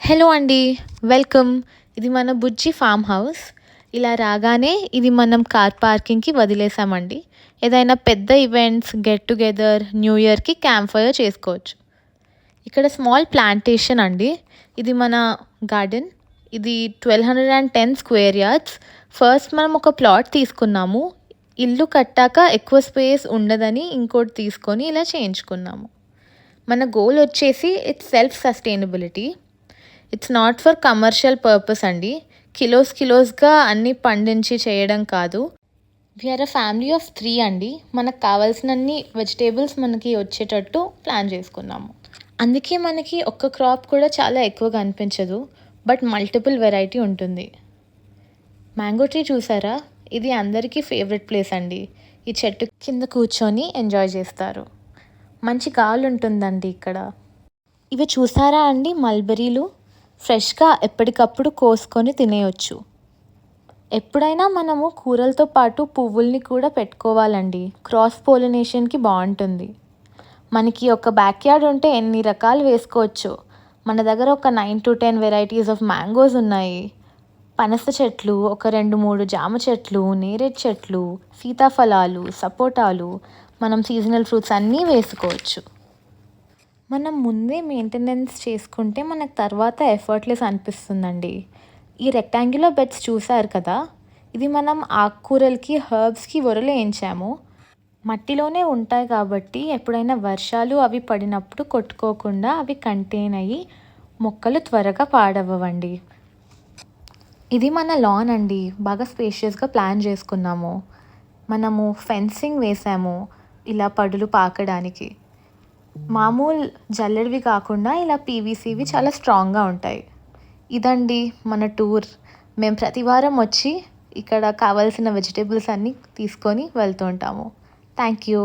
Hello అండి. Welcome. ఇది మన బుజ్జి ఫామ్ హౌస్. ఇలా రాగానే ఇది మనం కార్ పార్కింగ్‌కి వదిలేసామండి. ఏదైనా పెద్ద ఈవెంట్స్, గెట్ టుగెదర్, న్యూ ఇయర్‌కి క్యాంప్ ఫైర్ చేసుకోవచ్చు. ఇక్కడ స్మాల్ ప్లాంటేషన్ అండి. ఇది మన గార్డెన్. ఇది 1210 స్క్వేర్ యార్డ్స్. ఫస్ట్ మనం ఒక ప్లాట్ తీసుకున్నాము. ఇల్లు కట్టాక ఎక్కువ స్పేస్ ఉండదని ఇంకోటి తీసుకొని ఇలా చేయించుకున్నాము. మన గోల్ వచ్చేసి it's self sustainability. It's not for commercial purpose అండి. కిలోస్‌గా అన్నీ పండించి చేయడం కాదు. వీఆర్ అ ఫ్యామిలీ ఆఫ్ 3 అండి. మనకు కావాల్సినన్ని వెజిటేబుల్స్ మనకి వచ్చేటట్టు ప్లాన్ చేసుకున్నాము. అందుకే మనకి ఒక్క క్రాప్ కూడా చాలా ఎక్కువగా అనిపించదు. బట్ మల్టిపుల్ వెరైటీ ఉంటుంది. మ్యాంగో ట్రీ చూసారా? ఇది అందరికీ ఫేవరెట్ ప్లేస్ అండి. ఈ చెట్టు కింద కూర్చొని ఎంజాయ్ చేస్తారు. మంచి గాలి ఉంటుందండి ఇక్కడ. ఇవి చూసారా అండి మల్బెరీలు? ఫ్రెష్గా ఎప్పటికప్పుడు కోసుకొని తినేయొచ్చు. ఎప్పుడైనా మనము కూరలతో పాటు పువ్వుల్ని కూడా పెట్టుకోవాలండి. క్రాస్ పోలినేషన్కి బాగుంటుంది. మనకి ఒక బ్యాక్యార్డ్ ఉంటే ఎన్ని రకాలు వేసుకోవచ్చు. మన దగ్గర ఒక 9 to 10 వెరైటీస్ ఆఫ్ మ్యాంగోస్ ఉన్నాయి. పనస చెట్లు, ఒక 2-3 జామ చెట్లు, నేరేడు చెట్లు, సీతాఫలాలు, సపోటాలు, మనం సీజనల్ ఫ్రూట్స్ అన్నీ వేసుకోవచ్చు. మనం ముందే మెయింటెనెన్స్ చేసుకుంటే మనకు తర్వాత ఎఫర్ట్లెస్ అనిపిస్తుందండి. ఈ రెక్టాంగులర్ బెడ్స్ చూసారు కదా, ఇది మనం ఆకుకూరలకి, హర్బ్స్కి వేయించాము. మట్టిలోనే ఉంటాయి కాబట్టి ఎప్పుడైనా వర్షాలు అవి పడినప్పుడు కొట్టుకోకుండా అవి కంటైన్ అయ్యి మొక్కలు త్వరగా పాడవ్వండి. ఇది మన లాన్ అండి. బాగా స్పేషియస్గా ప్లాన్ చేసుకున్నాము. మనము ఫెన్సింగ్ వేసాము ఇలా పడులు పాకడానికి. మామూలు జల్లెడవి కాకుండా ఇలా పీవీసీవి చాలా స్ట్రాంగ్గా ఉంటాయి. ఇదండి మన టూర్. మేము ప్రతి వారం వచ్చి ఇక్కడ కావాల్సిన వెజిటేబుల్స్ అన్నీ తీసుకొని వెళ్తూ ఉంటాము. Thank you.